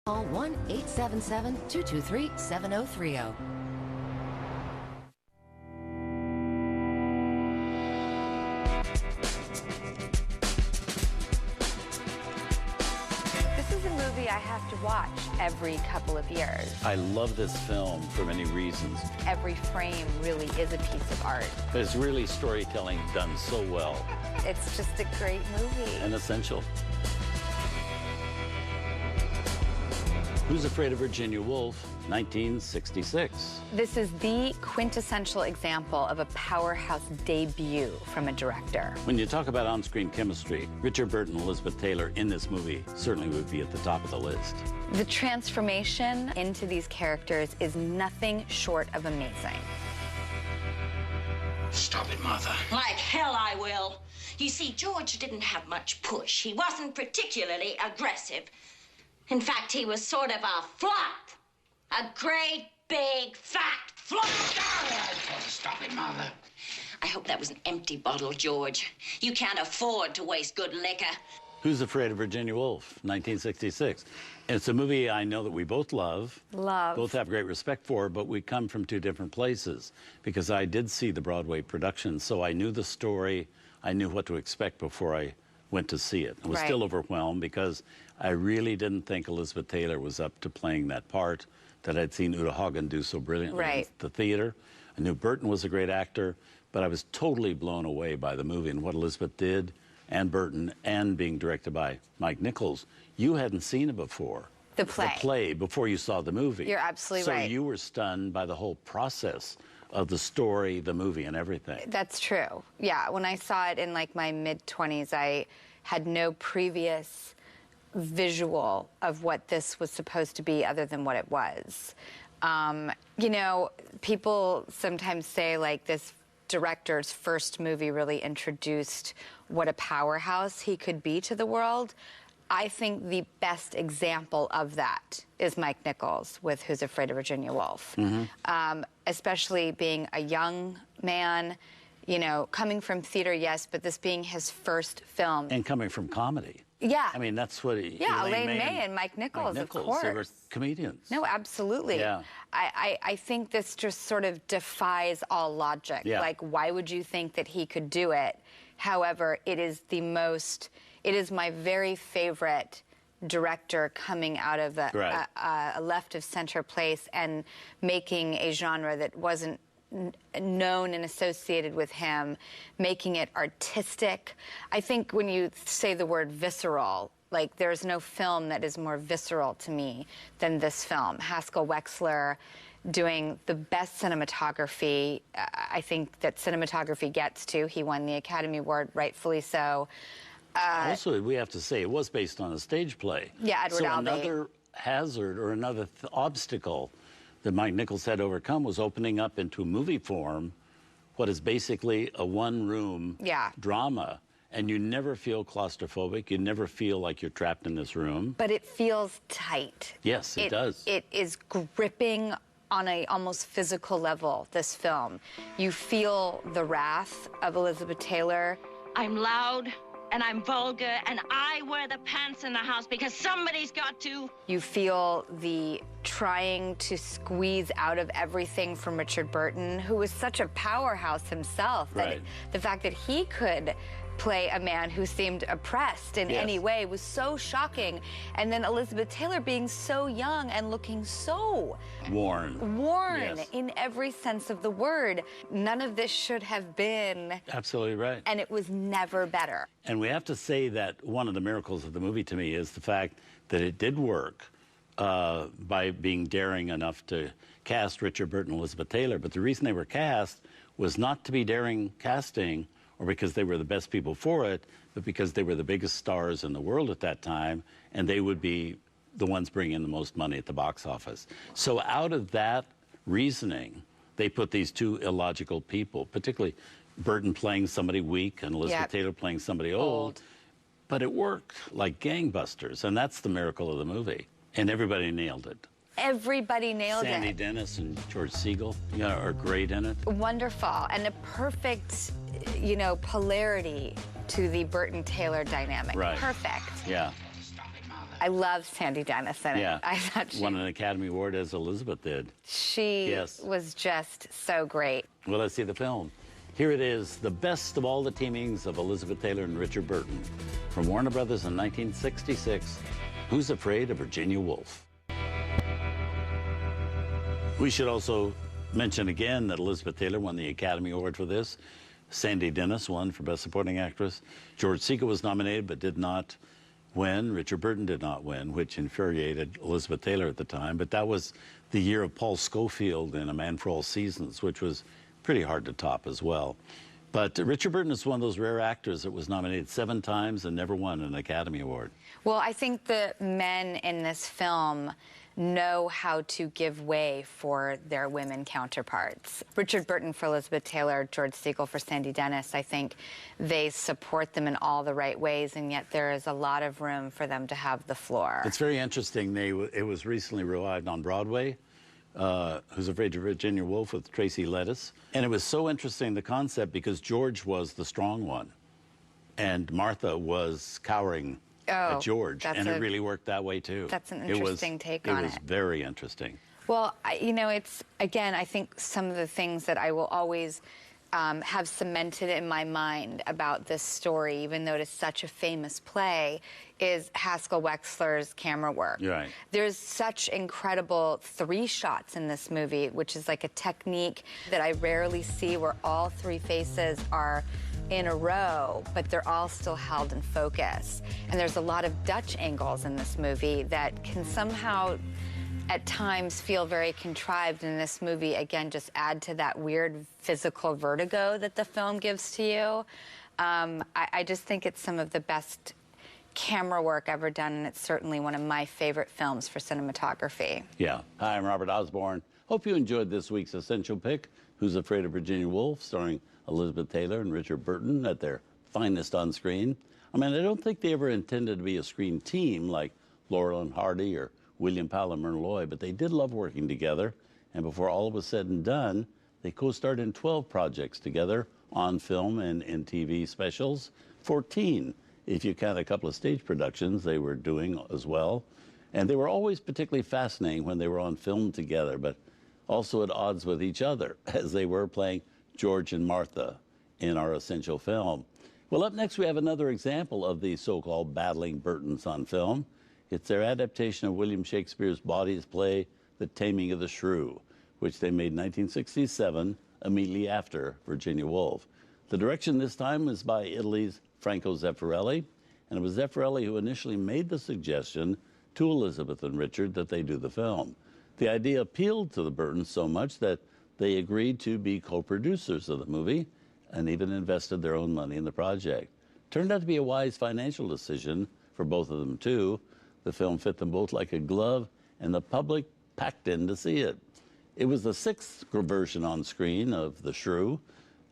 Call 1-877-223-7030. This is a movie I have to watch every couple of years. I love this film for many reasons. Every frame really is a piece of art. But it's really storytelling done so well. It's just a great movie. And essential. Who's Afraid of Virginia Woolf, 1966. This is the quintessential example of a powerhouse debut from a director. When you talk about on-screen chemistry, Richard Burton and Elizabeth Taylor in this movie certainly would be at the top of the list. The transformation into these characters is nothing short of amazing. Stop it, Martha. Like hell I will. You see, George didn't have much push. He wasn't particularly aggressive. In fact, he was sort of a flop. A great, big, fat flop. Stop it, Martha. I hope that was an empty bottle, George. You can't afford to waste good liquor. Who's Afraid of Virginia Woolf, 1966. It's a movie I know that we both love. Both have great respect for, but we come from two different places. Because I did see the Broadway production, so I knew the story. I knew what to expect before I went to see it. I was still overwhelmed because I really didn't think Elizabeth Taylor was up to playing that part that I'd seen Uta Hagen do so brilliantly in the theater. I knew Burton was a great actor, but I was totally blown away by the movie and what Elizabeth did, and Burton, and being directed by Mike Nichols. You hadn't seen it before. The play. The play, before you saw the movie. You're absolutely right. So you were stunned by the whole process of the story, the movie, and everything. That's true. Yeah, when I saw it in like my mid-20s, I had no previous visual of what this was supposed to be other than what it was. You know, people sometimes say like this director's first movie really introduced what a powerhouse he could be to the world. I think the best example of that is Mike Nichols with Who's Afraid of Virginia Woolf. Especially being a young man, you know, coming from theater, yes, but this being his first film. And coming from comedy. Yeah. I mean, that's what he... Yeah, Elaine May and Mike Nichols, of course. They were comedians. No, absolutely. Yeah. I think this just sort of defies all logic. Yeah. Like, why would you think that he could do it? However, it is my very favorite director coming out of a left of center place and making a genre that wasn't known and associated with him, making it artistic. I think when you say the word visceral, like there's no film that is more visceral to me than this film. Haskell Wexler doing the best cinematography I think that cinematography gets to. He won the Academy Award, rightfully so. Also, we have to say, it was based on a stage play. Yeah, Edward Albee. So another hazard or another obstacle that Mike Nichols had to overcome was opening up into movie form what is basically a one-room drama. And you never feel claustrophobic. You never feel like you're trapped in this room. But it feels tight. Yes, it does. It is gripping on a almost physical level, this film. You feel the wrath of Elizabeth Taylor. I'm loud and I'm vulgar and I wear the pants in the house because somebody's got to. You feel the trying to squeeze out of everything from Richard Burton, who was such a powerhouse himself. That the fact that he could play a man who seemed oppressed in any way was so shocking. And then Elizabeth Taylor being so young and looking so worn in every sense of the word. None of this should have been. Absolutely right. And it was never better. And we have to say that one of the miracles of the movie to me is the fact that it did work by being daring enough to cast Richard Burton and Elizabeth Taylor. But the reason they were cast was not to be daring casting or because they were the best people for it, but because they were the biggest stars in the world at that time, and they would be the ones bringing in the most money at the box office. So out of that reasoning, they put these two illogical people, particularly Burton playing somebody weak and Elizabeth Taylor playing somebody old. But it worked like gangbusters, and that's the miracle of the movie. And everybody nailed it. Everybody nailed it. Sandy Dennis and George Segal are great in it. Wonderful, and a perfect, you know, polarity to the Burton-Taylor dynamic. Right. Perfect. Yeah. Stop it, Mother. I love Sandy Dennis in it. Yeah, I thought she won an Academy Award as Elizabeth did. She was just so great. Well, let's see the film. Here it is, the best of all the teamings of Elizabeth Taylor and Richard Burton. From Warner Brothers in 1966, Who's Afraid of Virginia Woolf? We should also mention again that Elizabeth Taylor won the Academy Award for this. Sandy Dennis won for Best Supporting Actress. George Segal was nominated but did not win. Richard Burton did not win, which infuriated Elizabeth Taylor at the time. But that was the year of Paul Scofield in A Man for All Seasons, which was pretty hard to top as well. But Richard Burton is one of those rare actors that was nominated 7 times and never won an Academy Award. Well, I think the men in this film know how to give way for their women counterparts. Richard Burton for Elizabeth Taylor, George Segal for Sandy Dennis, I think they support them in all the right ways, and yet there is a lot of room for them to have the floor. It's very interesting. It was recently revived on Broadway, Who's Afraid of Virginia Woolf with Tracy Letts. And it was so interesting, the concept, because George was the strong one, and Martha was cowering at George, and it really worked that way too. That's an interesting take on it. It was very interesting. Well, you know, it's, again, I think some of the things that I will always have cemented in my mind about this story, even though it is such a famous play, is Haskell Wexler's camera work. Right. There's such incredible 3 shots in this movie, which is like a technique that I rarely see, where all 3 faces are in a row, but they're all still held in focus. And there's a lot of Dutch angles in this movie that can somehow at times feel very contrived, and this movie, again, just add to that weird physical vertigo that the film gives to you. I just think it's some of the best camera work ever done, and it's certainly one of my favorite films for cinematography. Yeah. Hi, I'm Robert Osborne. Hope you enjoyed this week's Essential Pick, Who's Afraid of Virginia Woolf, starring Elizabeth Taylor and Richard Burton at their finest on screen. I mean, I don't think they ever intended to be a screen team like Laurel and Hardy or William Powell and Myrna Loy, but they did love working together, and before all was said and done, they co-starred in 12 projects together on film and in TV specials, 14 if you count a couple of stage productions they were doing as well. And they were always particularly fascinating when they were on film together, but also at odds with each other, as they were playing George and Martha in our essential film. Well, up next we have another example of the so-called battling Burtons on film. It's their adaptation of William Shakespeare's Bawdy's play, The Taming of the Shrew, which they made in 1967, immediately after Virginia Woolf. The direction this time was by Italy's Franco Zeffirelli, and it was Zeffirelli who initially made the suggestion to Elizabeth and Richard that they do the film. The idea appealed to the Burtons so much that they agreed to be co-producers of the movie and even invested their own money in the project. Turned out to be a wise financial decision for both of them, too. The film fit them both like a glove, and the public packed in to see it. It was the 6th version on screen of The Shrew,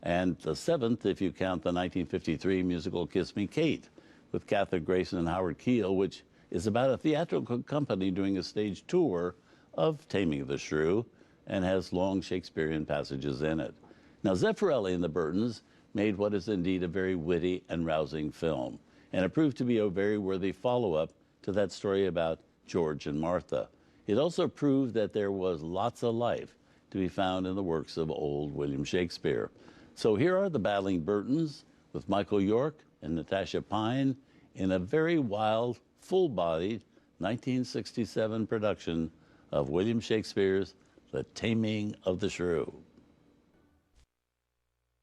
and the 7th if you count the 1953 musical Kiss Me, Kate, with Catholic Grayson and Howard Keel, which is about a theatrical company doing a stage tour of Taming of the Shrew and has long Shakespearean passages in it. Now, Zeffirelli and the Burtons made what is indeed a very witty and rousing film, and it proved to be a very worthy follow-up to that story about George and Martha. It also proved that there was lots of life to be found in the works of old William Shakespeare. So here are the battling Burtons with Michael York and Natasha Pine in a very wild, full-bodied 1967 production of William Shakespeare's The Taming of the Shrew.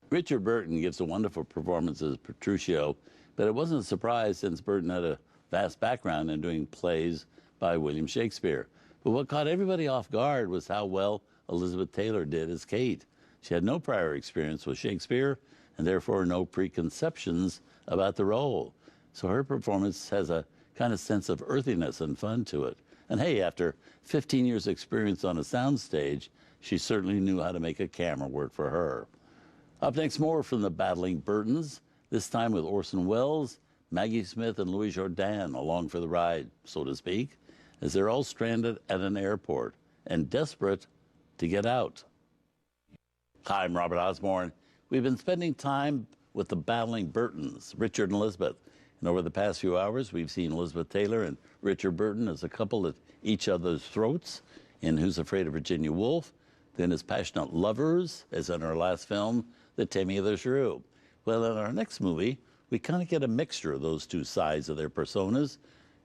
Richard Burton gives a wonderful performance as Petruchio, but it wasn't a surprise since Burton had a vast background in doing plays by William Shakespeare. But what caught everybody off guard was how well Elizabeth Taylor did as Kate. She had no prior experience with Shakespeare and therefore no preconceptions about the role. So her performance has a kind of sense of earthiness and fun to it. And hey, after 15 years experience on a soundstage, she certainly knew how to make a camera work for her. Up next, more from the battling Burtons, this time with Orson Welles, Maggie Smith, and Louis Jourdan along for the ride, so to speak, as they're all stranded at an airport and desperate to get out. Hi, I'm Robert Osborne. We've been spending time with the battling Burtons, Richard and Elizabeth, And over the past few hours, we've seen Elizabeth Taylor and Richard Burton as a couple at each other's throats in Who's Afraid of Virginia Woolf, then as passionate lovers, as in our last film, The Taming of the Shrew. Well, in our next movie, we kind of get a mixture of those two sides of their personas.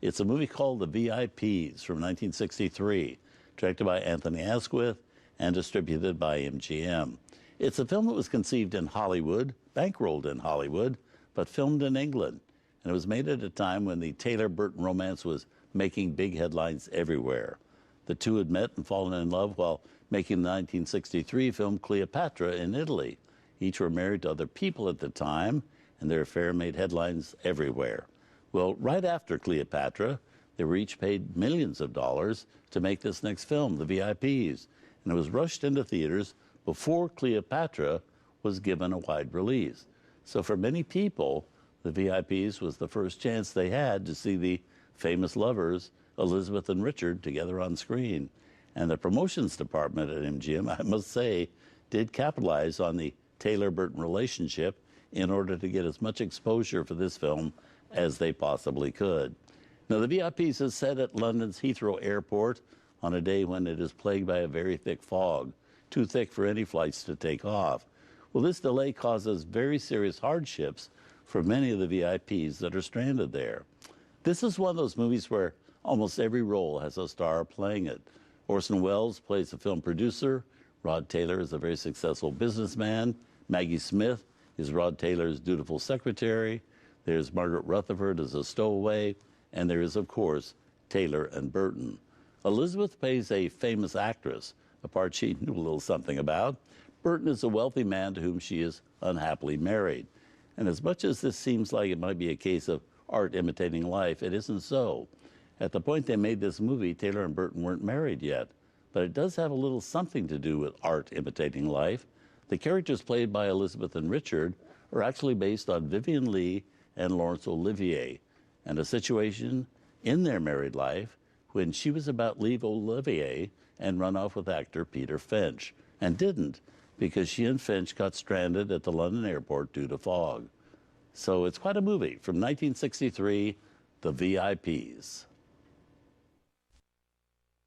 It's a movie called The V.I.P.s from 1963, directed by Anthony Asquith and distributed by MGM. It's a film that was conceived in Hollywood, bankrolled in Hollywood, but filmed in England. And it was made at a time when the Taylor-Burton romance was making big headlines everywhere. The two had met and fallen in love while making the 1963 film Cleopatra in Italy. Each were married to other people at the time, and their affair made headlines everywhere. Well, right after Cleopatra, they were each paid millions of dollars to make this next film, The V.I.P.s, and it was rushed into theaters before Cleopatra was given a wide release. So for many people, The V.I.P.s was the first chance they had to see the famous lovers, Elizabeth and Richard, together on screen. And the promotions department at MGM, I must say, did capitalize on the Taylor-Burton relationship in order to get as much exposure for this film as they possibly could. Now, The V.I.P.s is set at London's Heathrow Airport on a day when it is plagued by a very thick fog, too thick for any flights to take off. Well, this delay causes very serious hardships for many of the V.I.P.s that are stranded there. This is one of those movies where almost every role has a star playing it. Orson Welles plays the film producer. Rod Taylor is a very successful businessman. Maggie Smith is Rod Taylor's dutiful secretary. There's Margaret Rutherford as a stowaway. And there is, of course, Taylor and Burton. Elizabeth plays a famous actress, a part she knew a little something about. Burton is a wealthy man to whom she is unhappily married. And as much as this seems like it might be a case of art imitating life, it isn't so. At the point they made this movie, Taylor and Burton weren't married yet. But it does have a little something to do with art imitating life. The characters played by Elizabeth and Richard are actually based on Vivien Leigh and Laurence Olivier, and a situation in their married life when she was about to leave Olivier and run off with actor Peter Finch, and didn't, because she and Finch got stranded at the London airport due to fog. So it's quite a movie from 1963, The V.I.P.s.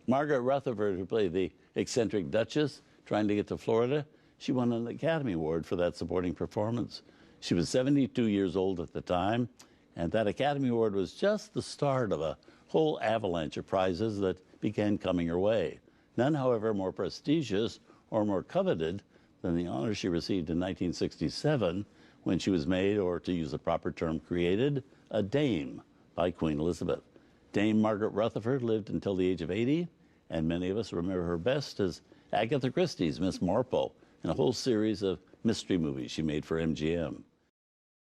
Margaret Rutherford, who played the eccentric Duchess trying to get to Florida, she won an Academy Award for that supporting performance. She was 72 years old at the time, and that Academy Award was just the start of a whole avalanche of prizes that began coming her way. None, however, more prestigious or more coveted than the honor she received in 1967 when she was made, or to use the proper term, created, a dame by Queen Elizabeth. Dame Margaret Rutherford lived until the age of 80, and many of us remember her best as Agatha Christie's Miss Marple in a whole series of mystery movies she made for MGM.